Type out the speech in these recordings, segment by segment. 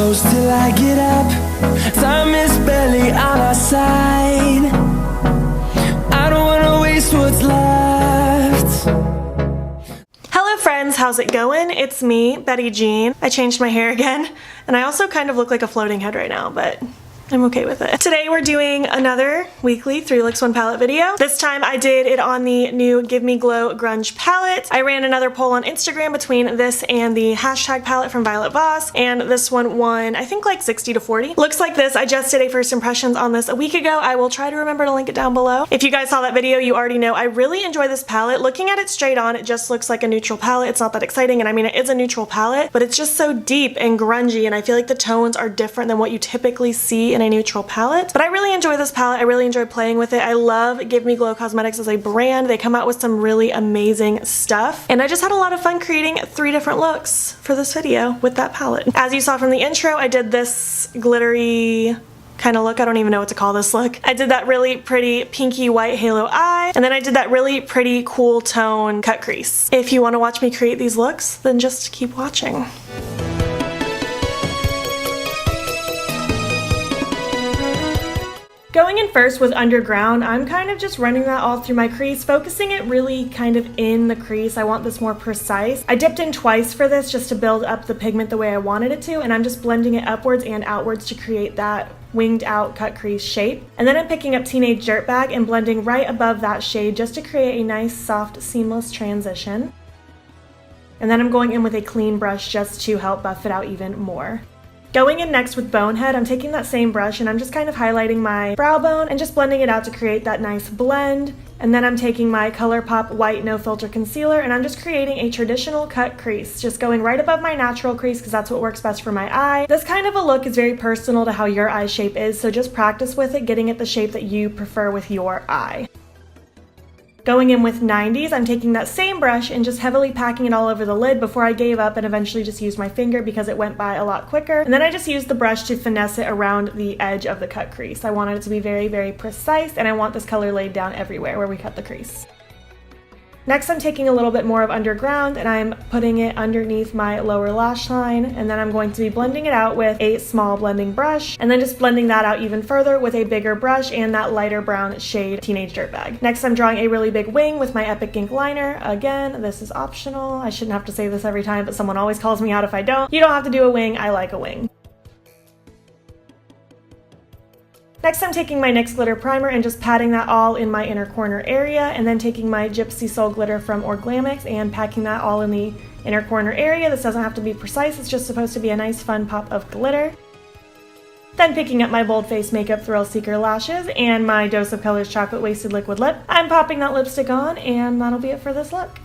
close till I get up. Time is barely on our side. I don't wanna waste what's left. Hello friends, how's it going? It's me, Betty Jean. I changed my hair again, and I also kind of look like a floating head right now, but I'm okay with it. Today we're doing another weekly 3 Looks 1 Palette video. This time I did it on the new Give Me Glow Grunge palette. I ran another poll on Instagram between this and the hashtag palette from Violet Voss, and this one won, I think, like 60 to 40. Looks like this. I just did a first impressions on this a week ago. I will try to remember to link it down below. If you guys saw that video, you already know I really enjoy this palette. Looking at it straight on, it just looks like a neutral palette. It's not that exciting, and I mean, it is a neutral palette, but it's just so deep and grungy, and I feel like the tones are different than what you typically see in a neutral palette. But I really enjoy this palette. I really enjoy playing with it. I love Give Me Glow Cosmetics as a brand. They come out with some really amazing stuff, and I just had a lot of fun creating 3 different looks for this video with that palette. As you saw from the intro, I did this glittery kind of look. I don't even know what to call this look. I did that really pretty pinky white halo eye, and then I did that really pretty cool tone cut crease. If you want to watch me create these looks, then just keep watching. Going in first with Underground, I'm kind of just running that all through my crease, focusing it really kind of in the crease. I want this more precise. I dipped in twice for this just to build up the pigment the way I wanted it to, and I'm just blending it upwards and outwards to create that winged out cut crease shape. And then I'm picking up Teenage Dirtbag and blending right above that shade just to create a nice soft seamless transition. And then I'm going in with a clean brush just to help buff it out even more. Going in next with Bonehead, I'm taking that same brush and I'm just kind of highlighting my brow bone and just blending it out to create that nice blend. And then I'm taking my Colourpop White No Filter Concealer and I'm just creating a traditional cut crease, just going right above my natural crease because that's what works best for my eye. This kind of a look is very personal to how your eye shape is, so just practice with it, getting it the shape that you prefer with your eye. Going in with 90s, I'm taking that same brush and just heavily packing it all over the lid before I gave up and eventually just used my finger because it went by a lot quicker. And then I just used the brush to finesse it around the edge of the cut crease. I wanted it to be very, very precise, and I want this color laid down everywhere where we cut the crease. Next, I'm taking a little bit more of Underground and I'm putting it underneath my lower lash line, and then I'm going to be blending it out with a small blending brush and then just blending that out even further with a bigger brush and that lighter brown shade Teenage Dirtbag. Next, I'm drawing a really big wing with my Epic Ink Liner. Again, this is optional. I shouldn't have to say this every time, but someone always calls me out if I don't. You don't have to do a wing. I like a wing. Next, I'm taking my NYX Glitter Primer and just patting that all in my inner corner area, and then taking my Gypsy Soul glitter from Orglamix and packing that all in the inner corner area. This doesn't have to be precise, it's just supposed to be a nice fun pop of glitter. Then picking up my Bold Face Makeup Thrill Seeker lashes and my Dose of Colors Chocolate Wasted Liquid Lip. I'm popping that lipstick on, and that'll be it for this look.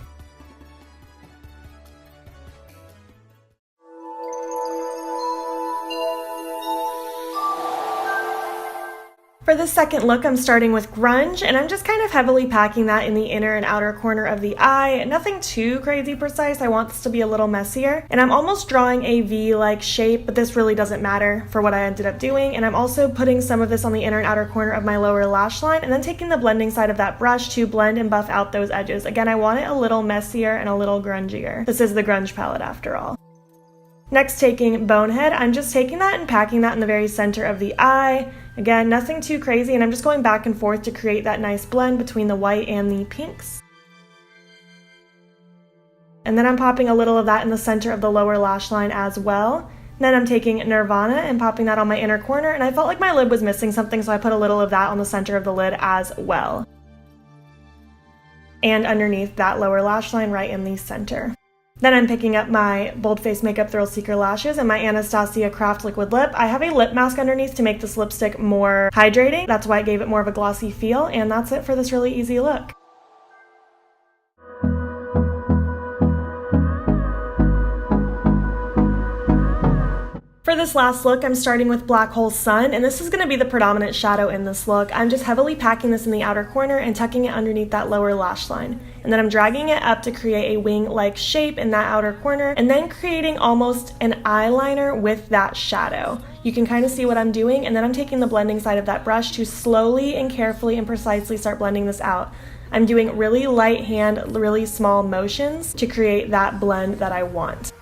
For the second look, I'm starting with Grunge, and I'm just kind of heavily packing that in the inner and outer corner of the eye. Nothing too crazy precise. I want this to be a little messier. And I'm almost drawing a V-like shape, but this really doesn't matter for what I ended up doing. And I'm also putting some of this on the inner and outer corner of my lower lash line, and then taking the blending side of that brush to blend and buff out those edges. Again, I want it a little messier and a little grungier. This is the Grunge palette after all. Next, taking Bonehead, I'm just taking that and packing that in the very center of the eye. Again, nothing too crazy, and I'm just going back and forth to create that nice blend between the white and the pinks. And then I'm popping a little of that in the center of the lower lash line as well. Then I'm taking Nirvana and popping that on my inner corner, and I felt like my lid was missing something, so I put a little of that on the center of the lid as well. And underneath that lower lash line right in the center. Then I'm picking up my Bold Face Makeup Thrill Seeker lashes and my Anastasia Craft Liquid Lip. I have a lip mask underneath to make this lipstick more hydrating. That's why I gave it more of a glossy feel, and that's it for this really easy look. For this last look, I'm starting with Black Hole Sun, and this is going to be the predominant shadow in this look. I'm just heavily packing this in the outer corner and tucking it underneath that lower lash line. And then I'm dragging it up to create a wing-like shape in that outer corner, and then creating almost an eyeliner with that shadow. You can kind of see what I'm doing, and then I'm taking the blending side of that brush to slowly and carefully and precisely start blending this out. I'm doing really light hand, really small motions to create that blend that I want.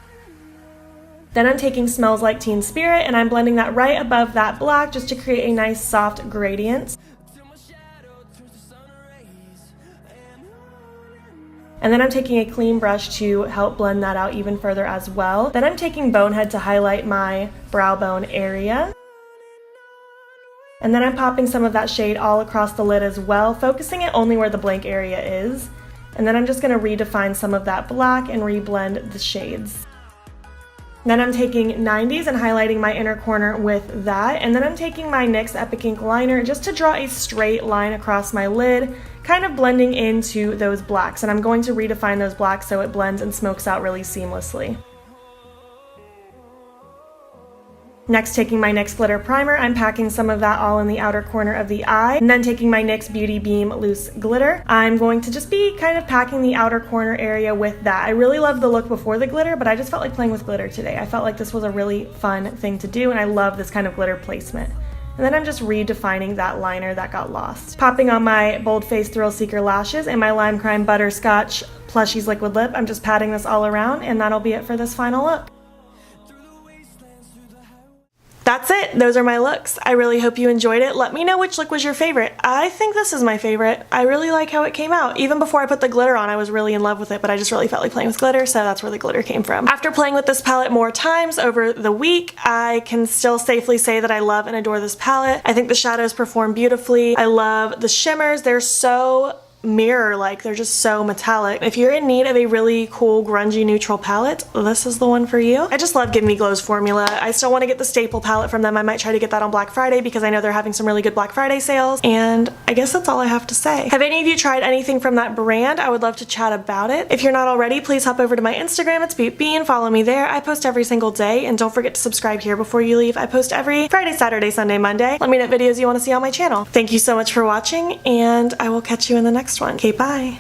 Then I'm taking Smells Like Teen Spirit and I'm blending that right above that black just to create a nice soft gradient. And then I'm taking a clean brush to help blend that out even further as well. Then I'm taking Bonehead to highlight my brow bone area. And then I'm popping some of that shade all across the lid as well, focusing it only where the blank area is. And then I'm just going to redefine some of that black and reblend the shades. Then I'm taking 90s and highlighting my inner corner with that. And then I'm taking my NYX Epic Ink Liner just to draw a straight line across my lid, kind of blending into those blacks. And I'm going to redefine those blacks so it blends and smokes out really seamlessly. Next, taking my NYX Glitter Primer, I'm packing some of that all in the outer corner of the eye. And then taking my NYX Beauty Beam Loose Glitter, I'm going to just be kind of packing the outer corner area with that. I really loved the look before the glitter, but I just felt like playing with glitter today. I felt like this was a really fun thing to do, and I love this kind of glitter placement. And then I'm just redefining that liner that got lost. Popping on my Bold Face Thrill Seeker lashes and my Lime Crime Butterscotch Plushies Liquid Lip. I'm just patting this all around, and that'll be it for this final look. That's it. Those are my looks. I really hope you enjoyed it. Let me know which look was your favorite. I think this is my favorite. I really like how it came out. Even before I put the glitter on, I was really in love with it, but I just really felt like playing with glitter, so that's where the glitter came from. After playing with this palette more times over the week, I can still safely say that I love and adore this palette. I think the shadows perform beautifully. I love the shimmers. They're so mirror-like. They're just so metallic. If you're in need of a really cool grungy neutral palette, this is the one for you. I just love Give Me Glow's formula. I still want to get the staple palette from them. I might try to get that on Black Friday because I know they're having some really good Black Friday sales, and I guess that's all I have to say. Have any of you tried anything from that brand? I would love to chat about it. If you're not already, please hop over to my Instagram. It's beautbean. Follow me there. I post every single day, and don't forget to subscribe here before you leave. I post every Friday, Saturday, Sunday, Monday. Let me know what videos you want to see on my channel. Thank you so much for watching, and I will catch you in the next one. Okay, bye.